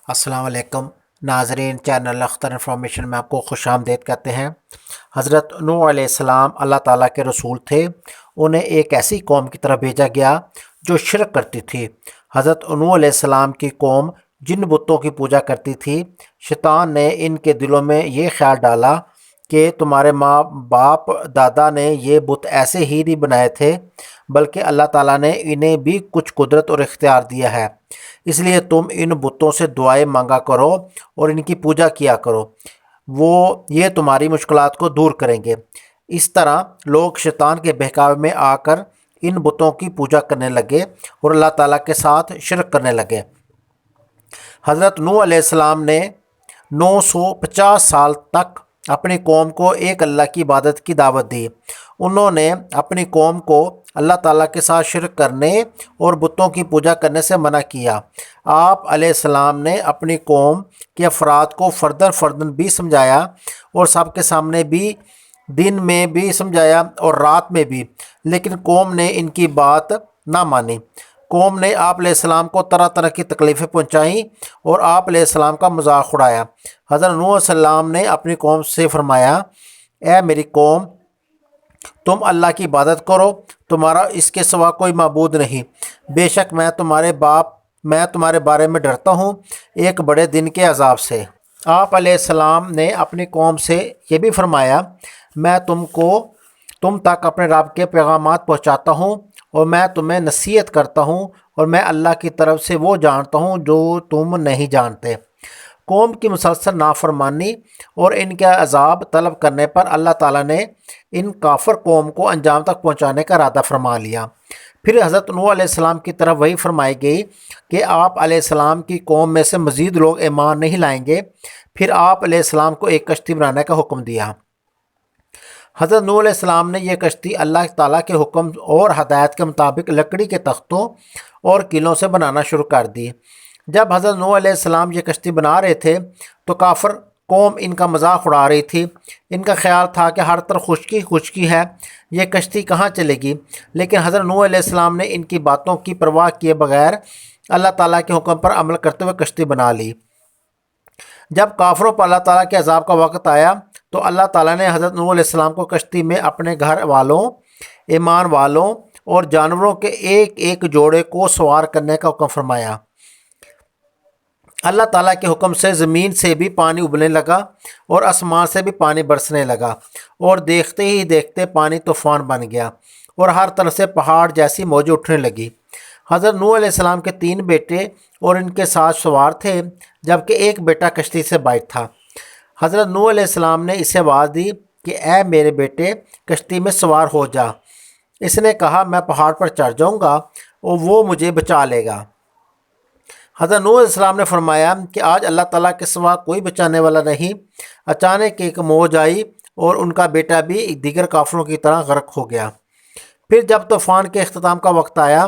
السلام علیکم ناظرین، چینل اختر انفارمیشن میں آپ کو خوش آمدید کہتے ہیں۔ حضرت نوح علیہ السلام اللہ تعالیٰ کے رسول تھے۔ انہیں ایک ایسی قوم کی طرف بھیجا گیا جو شرک کرتی تھی۔ حضرت نوح علیہ السلام کی قوم جن بتوں کی پوجا کرتی تھی، شیطان نے ان کے دلوں میں یہ خیال ڈالا کہ تمہارے ماں باپ دادا نے یہ بت ایسے ہی نہیں بنائے تھے، بلکہ اللہ تعالیٰ نے انہیں بھی کچھ قدرت اور اختیار دیا ہے، اس لیے تم ان بتوں سے دعائیں مانگا کرو اور ان کی پوجا کیا کرو، یہ تمہاری مشکلات کو دور کریں گے۔ اس طرح لوگ شیطان کے بہکاوے میں آ کر ان بتوں کی پوجا کرنے لگے اور اللہ تعالیٰ کے ساتھ شرک کرنے لگے۔ حضرت نوح علیہ السلام نے 950 سال تک اپنی قوم کو ایک اللہ کی عبادت کی دعوت دی۔ انہوں نے اپنی قوم کو اللہ تعالیٰ کے ساتھ شرک کرنے اور بتوں کی پوجا کرنے سے منع کیا۔ آپ علیہ السلام نے اپنی قوم کے افراد کو فرداً بھی سمجھایا اور سب کے سامنے بھی، دن میں بھی سمجھایا اور رات میں بھی، لیکن قوم نے ان کی بات نہ مانی۔ قوم نے آپ علیہ السلام کو طرح طرح کی تکلیفیں پہنچائیں اور آپ علیہ السلام کا مذاق اڑایا۔ حضرت نوح علیہ السلام نے اپنی قوم سے فرمایا، اے میری قوم، تم اللہ کی عبادت کرو، تمہارا اس کے سوا کوئی معبود نہیں۔ بے شک میں تمہارے بارے میں ڈرتا ہوں ایک بڑے دن کے عذاب سے۔ آپ علیہ السلام نے اپنی قوم سے یہ بھی فرمایا، میں تم تک اپنے رب کے پیغامات پہنچاتا ہوں اور میں تمہیں نصیحت کرتا ہوں، اور میں اللہ کی طرف سے وہ جانتا ہوں جو تم نہیں جانتے۔ قوم کی مسلسل نافرمانی اور ان کے عذاب طلب کرنے پر اللہ تعالیٰ نے ان کافر قوم کو انجام تک پہنچانے کا ارادہ فرما لیا۔ پھر حضرت نوح علیہ السلام کی طرف وہی فرمائی گئی کہ آپ علیہ السلام کی قوم میں سے مزید لوگ ایمان نہیں لائیں گے۔ پھر آپ علیہ السلام کو ایک کشتی بنانے کا حکم دیا۔ حضرت نوح علیہ السلام نے یہ کشتی اللہ تعالیٰ کے حکم اور ہدایت کے مطابق لکڑی کے تختوں اور کیلوں سے بنانا شروع کر دی۔ جب حضرت نوح علیہ السلام یہ کشتی بنا رہے تھے تو کافر قوم ان کا مذاق اڑا رہی تھی۔ ان کا خیال تھا کہ ہر طرف خشکی ہے، یہ کشتی کہاں چلے گی؟ لیکن حضرت نوح علیہ السلام نے ان کی باتوں کی پرواہ کیے بغیر اللہ تعالیٰ کے حکم پر عمل کرتے ہوئے کشتی بنا لی۔ جب کافروں پر اللہ تعالیٰ کے عذاب کا وقت آیا تو اللہ تعالیٰ نے حضرت نوح علیہ السلام کو کشتی میں اپنے گھر والوں، ایمان والوں اور جانوروں کے ایک ایک جوڑے کو سوار کرنے کا حکم فرمایا۔ اللہ تعالیٰ کے حکم سے زمین سے بھی پانی ابلنے لگا اور آسمان سے بھی پانی برسنے لگا، اور دیکھتے ہی دیکھتے پانی طوفان بن گیا اور ہر طرف سے پہاڑ جیسی موجیں اٹھنے لگی۔ حضرت نوح علیہ السلام کے 3 بیٹے اور ان کے ساتھ سوار تھے، جبکہ ایک بیٹا کشتی سے باہر تھا۔ حضرت نوح علیہ السلام نے اسے آواز دی کہ اے میرے بیٹے، کشتی میں سوار ہو جا۔ اس نے کہا، میں پہاڑ پر چڑھ جاؤں گا اور وہ مجھے بچا لے گا۔ حضرت نوح علیہ السلام نے فرمایا کہ آج اللہ تعالیٰ کے سوا کوئی بچانے والا نہیں۔ اچانک ایک موج آئی اور ان کا بیٹا بھی دیگر کافروں کی طرح غرق ہو گیا۔ پھر جب طوفان کے اختتام کا وقت آیا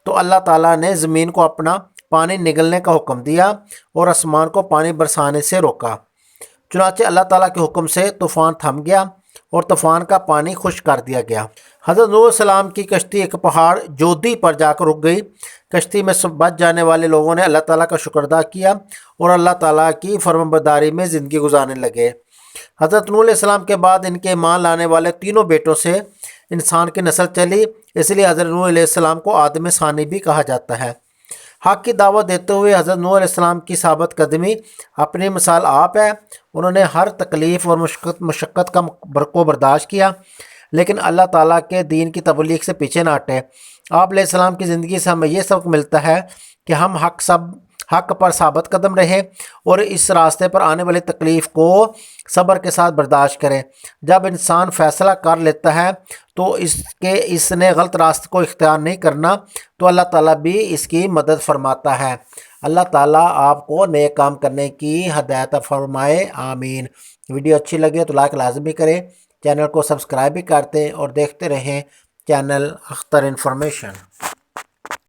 تو اللہ تعالیٰ نے زمین کو اپنا پانی نگلنے کا حکم دیا اور آسمان کو پانی برسانے سے روکا۔ چنانچہ اللہ تعالیٰ کے حکم سے طوفان تھم گیا اور طوفان کا پانی خشک کر دیا گیا۔ حضرت نوح علیہ السلام کی کشتی ایک پہاڑ جودھی پر جا کر رک گئی۔ کشتی میں بچ جانے والے لوگوں نے اللہ تعالیٰ کا شکر ادا کیا اور اللہ تعالیٰ کی فرمانبرداری میں زندگی گزارنے لگے۔ حضرت نوح علیہ السلام کے بعد ان کے ایمان لانے والے 3 بیٹوں سے انسان کی نسل چلی، اس لیے حضرت نوح علیہ السلام کو آدم ثانی بھی کہا جاتا ہے۔ حق کی دعوت دیتے ہوئے حضرت نوح علیہ السلام کی ثابت قدمی اپنی مثال آپ ہے۔ انہوں نے ہر تکلیف اور مشقت کو برداشت کیا، لیکن اللہ تعالیٰ کے دین کی تبلیغ سے پیچھے نہ ہٹے۔ آپ علیہ السلام کی زندگی سے ہمیں یہ سبق ملتا ہے کہ ہم حق پر ثابت قدم رہیں اور اس راستے پر آنے والی تکلیف کو صبر کے ساتھ برداشت کریں۔ جب انسان فیصلہ کر لیتا ہے تو اس نے غلط راستے کو اختیار نہیں کرنا، تو اللہ تعالیٰ بھی اس کی مدد فرماتا ہے۔ اللہ تعالیٰ آپ کو نیک کام کرنے کی ہدایت فرمائے، آمین۔ ویڈیو اچھی لگے تو لائک لازمی کریں، چینل کو سبسکرائب بھی کرتے اور دیکھتے رہیں چینل اختر انفارمیشن۔